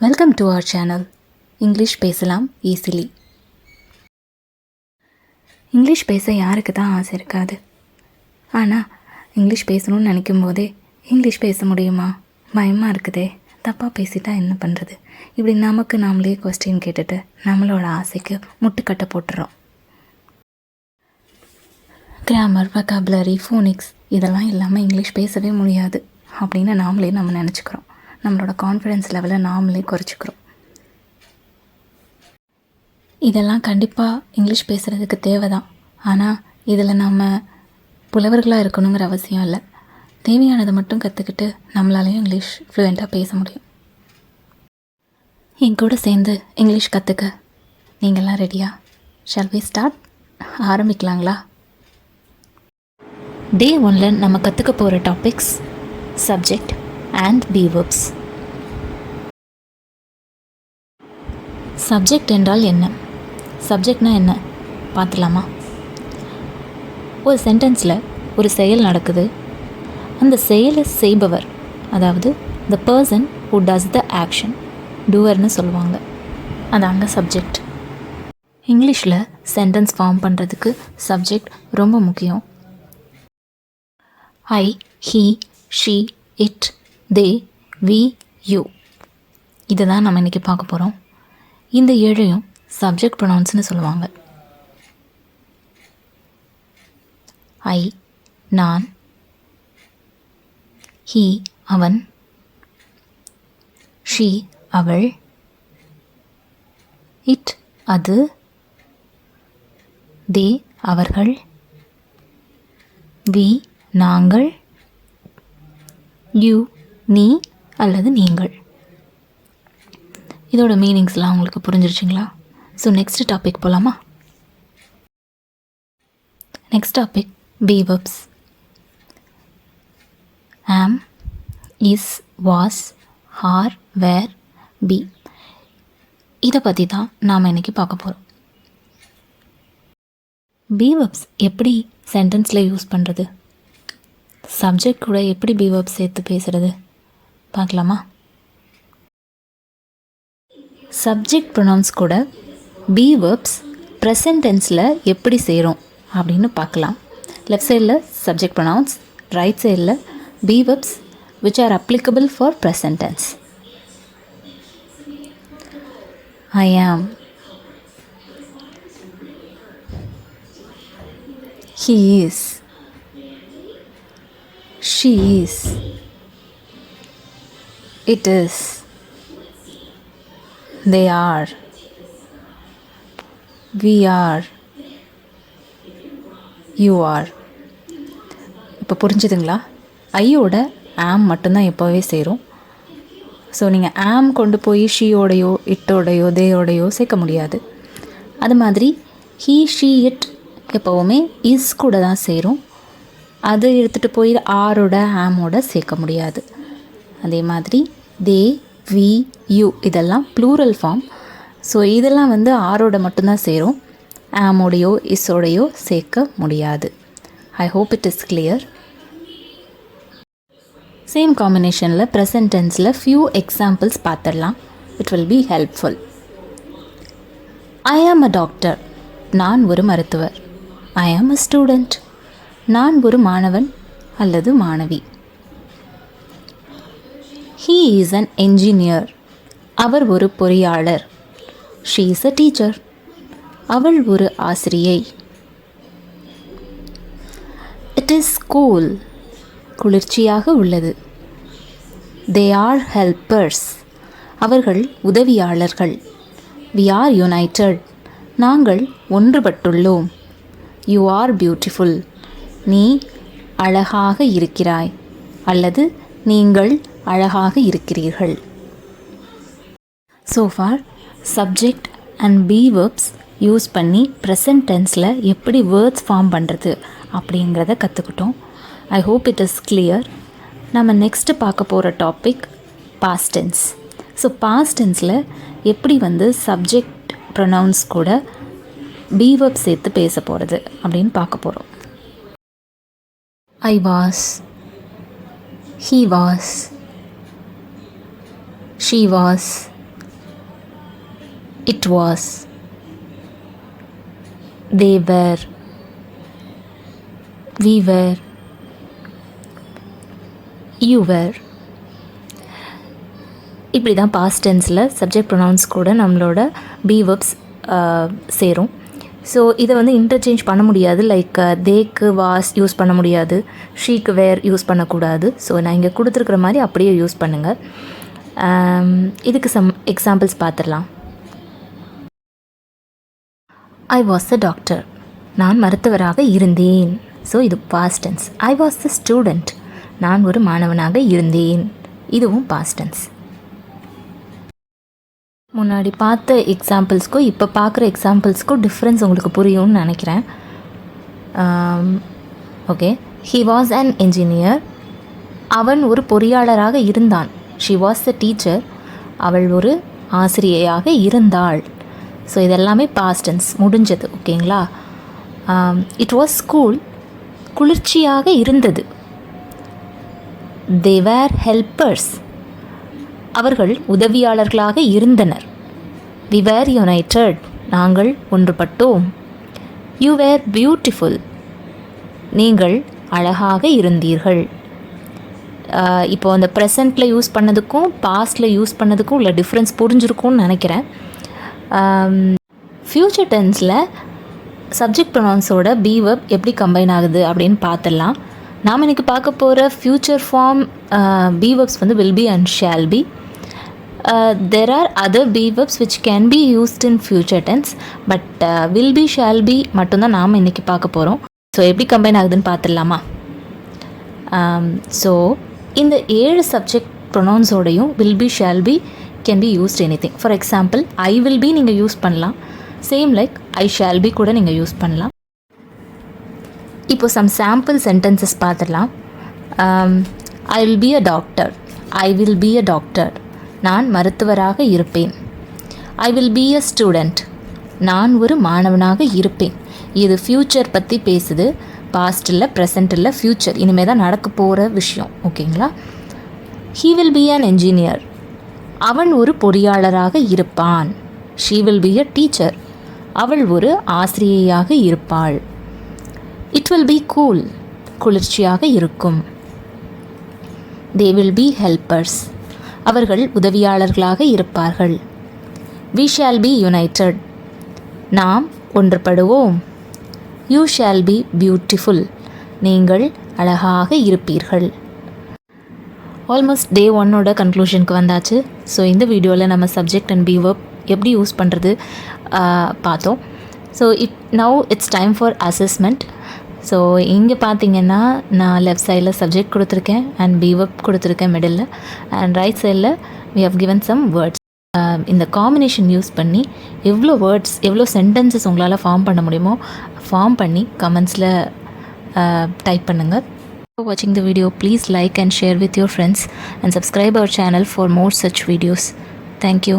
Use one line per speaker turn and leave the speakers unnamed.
Welcome to our channel English பேசலாம் easily. English பேச யாருக்கு தான் ஆசை இருக்காது? ஆனால் இங்கிலீஷ் பேசணும்னு நினைக்கும் போதே இங்கிலீஷ் பேச முடியுமா, பயமாக இருக்குதே, தப்பாக பேசிட்டா என்ன பண்ணுறது, இப்படி நமக்கு நாமளே கொஸ்டின் கேட்டுட்டு நம்மளோட ஆசைக்கு முட்டுக்கட்டை போட்டுறோம். கிராமர், வொக்காபுலரி, ஃபோனிக்ஸ் இதெல்லாம் இல்லாமல் இங்கிலீஷ் பேசவே முடியாது அப்படின்னு நாமளே நம்ம நினச்சிக்கிறோம். நம்மளோட கான்ஃபிடென்ஸ் லெவலை நாமளே குறைச்சிக்கிறோம். இதெல்லாம் கண்டிப்பாக இங்கிலீஷ் பேசுகிறதுக்கு தேவை தான். ஆனால் இதில் நம்ம புலவர்களாக இருக்கணுங்கிற அவசியம் இல்லை. தேவையானதை மட்டும் கற்றுக்கிட்டு நம்மளாலேயும் இங்கிலீஷ் ஃப்ளூயண்ட்டாக பேச முடியும். என் கூட சேர்ந்து இங்கிலீஷ் கற்றுக்க நீங்கள்லாம் ரெடியா? Shall we start? ஆரம்பிக்கலாங்களா? டே 1 நம்ம கற்றுக்க போகிற topics subject and beverbs. Subject என்றால் என்ன, சப்ஜெக்ட்னா என்ன பார்த்துலாமா? ஒரு சென்டென்ஸில் ஒரு செயல் நடக்குது. அந்த செயலை செய்பவர், அதாவது the person who does the action, doerன்னு சொல்லுவாங்க. அதாங்க சப்ஜெக்ட். இங்கிலீஷில் சென்டென்ஸ் ஃபார்ம் பண்ணுறதுக்கு சப்ஜெக்ட் ரொம்ப முக்கியம். I, he, she, it, they, we, you இதை தான் நம்ம இன்றைக்கி பார்க்க போகிறோம். இந்த 7ஐயும் சப்ஜெக்ட் ப்ரொனவுன்ஸ்னு சொல்லுவாங்க. ஐ நான், ஹீ அவன், ஷீ அவள், இட் அது, தே அவர்கள், வி நாங்கள், யூ நீ அல்லது நீங்கள். இதோட மீனிங்ஸ்லாம் உங்களுக்கு புரிஞ்சிருச்சிங்களா? ஸோ நெக்ஸ்ட் டாபிக் போகலாமா? Next topic beverbs. am, is, was, are, were, be. இதை பற்றி தான் நாம் இன்றைக்கி பார்க்க போகிறோம். beverbs எப்படி சென்டென்ஸில் யூஸ் பண்ணுறது, சப்ஜெக்ட் கூட எப்படி beverbs சேர்த்து பேசுகிறது பார்க்கலாமா? சப்ஜெக்ட் ப்ரொனவுன்ஸ் கூட beverbs ப்ரெசன்ட் டென்ஸில் எப்படி சேரும் அப்படின்னு பார்க்கலாம். லெஃப்ட் சைடில் சப்ஜெக்ட் ப்ரொனவுன்ஸ், ரைட் சைடில் beverbs which are applicable for present tense. I am, he is, she is, it is, they are, we are, you are. இப்போ புரிஞ்சுதுங்களா? ஐயோட ஆம் மட்டும்தான் எப்போவே சேரும். ஸோ நீங்கள் ஆம் கொண்டு போய் ஷீயோடையோ இட்டோடையோ தேயோடையோ சேர்க்க முடியாது. அது மாதிரி ஹீ ஷீ இட் எப்போவுமே இஸ் கூட தான் சேரும். அது எடுத்துகிட்டு போய் ஆரோட ஆமோட சேர்க்க முடியாது. அதே மாதிரி தே, வி, யூ இதெல்லாம் ப்ளூரல் ஃபார்ம். ஸோ இதெல்லாம் ஆரோட மட்டும்தான் சேரும், ஆமோடையோ இஸோடையோ சேர்க்க முடியாது. I hope it is clear. Same காம்பினேஷனில் ப்ரெசன்ட் டென்ஸில் ஃபியூ எக்ஸாம்பிள்ஸ் பார்த்துடலாம். It will be helpful. I am a doctor, நான் ஒரு மருத்துவர். ஐ ஆம் அ ஸ்டூடெண்ட், நான் ஒரு மாணவன் அல்லது மாணவி. ஹீ இஸ் அன் என்ஜினியர், அவர் ஒரு பொறியாளர். ஷீ இஸ் அ டீச்சர், அவள் ஒரு ஆசிரியை. இட் இஸ் கூல், குளிர்ச்சியாக உள்ளது. தே ஆர் ஹெல்பர்ஸ், அவர்கள் உதவியாளர்கள். வி ஆர் யுனைட்டட், நாங்கள் ஒன்றுபட்டுள்ளோம். யூ ஆர் பியூட்டிஃபுல், நீ அழகாக இருக்கிறாய் அல்லது நீங்கள் அழகாக இருக்கிறீர்கள். So for subject and beverbs use பண்ணி ப்ரெசன்ட் டென்ஸில் எப்படி வேர்ட்ஸ் ஃபார்ம் பண்ணுறது அப்படிங்கிறத கற்றுக்கிட்டோம். I hope it is clear. நம்ம நெக்ஸ்ட்டு பார்க்க போகிற topic past tense. So past டென்ஸில் எப்படி சப்ஜெக்ட் ப்ரொனவுன்ஸ் கூட beverbs சேர்த்து பேச போகிறது அப்படின்னு பார்க்க போகிறோம். I was, he was, she was, it was, they were, we were, you were. இப்படி தான் பாஸ்ட் டென்ஸில் சப்ஜெக்ட் ப்ரொனவுன்ஸ் கூட நம்மளோட பீவர்ப்ஸ் சேரும். ஸோ இதை வந்து இன்டர்சேஞ்ச் பண்ண முடியாது. லைக் தேக்கு வாஸ் யூஸ் பண்ண முடியாது, ஷீக்கு வேர் யூஸ் பண்ணக்கூடாது. ஸோ நான் இங்கே கொடுத்துருக்குற மாதிரி அப்படியே யூஸ் பண்ணுங்கள். இதுக்கு சம் எக்ஸாம்பிள்ஸ் பார்த்துடலாம். ஐ வாஸ் த டாக்டர், நான் மருத்துவராக இருந்தேன். ஸோ இது past tense. I was the student, நான் ஒரு மாணவனாக இருந்தேன். இதுவும் பாஸ்ட் டென்ஸ். முன்னாடி பார்த்த எக்ஸாம்பிள்ஸ்க்கும் இப்போ பார்க்குற எக்ஸாம்பிள்ஸ்க்கும் டிஃப்ரென்ஸ் உங்களுக்கு புரியும்னு நினைக்கிறேன். Okay, he was an engineer, அவன் ஒரு பொறியாளராக இருந்தான். ஷி வாஸ் த டீச்சர், அவள் ஒரு ஆசிரியையாக இருந்தாள். ஸோ இதெல்லாமே பாஸ்ட் டென்ஸ், முடிஞ்சது. ஓகேங்களா. இட் வாஸ் ஸ்கூல், குளிர்ச்சியாக இருந்தது. தே வேர் ஹெல்ப்பர்ஸ், அவர்கள் உதவியாளர்களாக இருந்தனர். வி வேர் யுனைட்டட், நாங்கள் ஒன்றுபட்டோம். யூ வேர் பியூட்டிஃபுல், நீங்கள் அழகாக இருந்தீர்கள். இப்போ அந்த ப்ரெசண்ட்டில் யூஸ் பண்ணதுக்கும் பாஸ்டில் யூஸ் பண்ணதுக்கும் உள்ள டிஃப்ரென்ஸ் புரிஞ்சிருக்கும்னு நினைக்கிறேன். ஃப்யூச்சர் டென்ஸில் சப்ஜெக்ட் ப்ரொனவுன்ஸோட பீவர்ப் எப்படி கம்பைன் ஆகுது அப்படின்னு பார்த்துடலாம். நாம் இன்றைக்கி பார்க்க போகிற ஃப்யூச்சர் ஃபார்ம் பீவர்ப்ஸ் வந்து will be and shall be. There are other beverbs which can be used in future tense, but will be, shall be மட்டும்தான் நாம் இன்றைக்கி பார்க்க போகிறோம். ஸோ எப்படி கம்பைன் ஆகுதுன்னு பார்த்துடலாமா? ஸோ இந்த 7 சப்ஜெக்ட் ப்ரொனவுன்ஸோடையும் will be, shall be can be used anything. For example, I will be நீங்கள் யூஸ் பண்ணலாம். Same like I shall be கூட நீங்கள் யூஸ் பண்ணலாம். இப்போ சம் சாம்பிள் சென்டென்சஸ் பார்த்துடலாம். I will be a doctor, I will be a doctor, நான் மருத்துவராக இருப்பேன். I will be a student, நான் ஒரு மாணவனாக இருப்பேன். இது ஃப்யூச்சர் பற்றி பேசுது. பாஸ்ட் இல்லை, ப்ரெசண்ட் இல்லை, ஃப்யூச்சர், இனிமேல் தான் நடக்க போகிற விஷயம். ஓகேங்களா. He will be an engineer, அவன் ஒரு பொறியாளராக இருப்பான். She will be a teacher, அவள் ஒரு ஆசிரியையாக இருப்பாள். இட் வில் பி கூல், குளிர்ச்சியாக இருக்கும். தே வில் பி ஹெல்ப்பர்ஸ், அவர்கள் உதவியாளர்களாக இருப்பார்கள். We shall be united, நாம் ஒன்றுபடுவோம். You shall be beautiful, நீங்கள் அழகாக இருப்பீர்கள். ஆல்மோஸ்ட் டே 1ஓட கன்க்ளூஷனுக்கு வந்தாச்சு. ஸோ இந்த வீடியோவில் நம்ம சப்ஜெக்ட் அண்ட் பீவர்ப் எப்படி யூஸ் பண்ணுறது பார்த்தோம். So now it's time for assessment. So இங்கே பார்த்தீங்கன்னா நான் லெஃப்ட் சைடில் சப்ஜெக்ட் கொடுத்துருக்கேன் அண்ட் பீவர்ப் கொடுத்துருக்கேன் மிடில், அண்ட் ரைட் சைடில் we have given some words. இந்த காம்பினேஷன் யூஸ் பண்ணி எவ்வளோ வேர்ட்ஸ், எவ்வளோ சென்டென்சஸ் உங்களால் ஃபார்ம் பண்ண முடியுமோ ஃபார்ம் பண்ணி கமெண்ட்ஸில் டைப் பண்ணுங்கள். For watching the video, please like and share with your friends and subscribe our channel for more such videos. Thank you.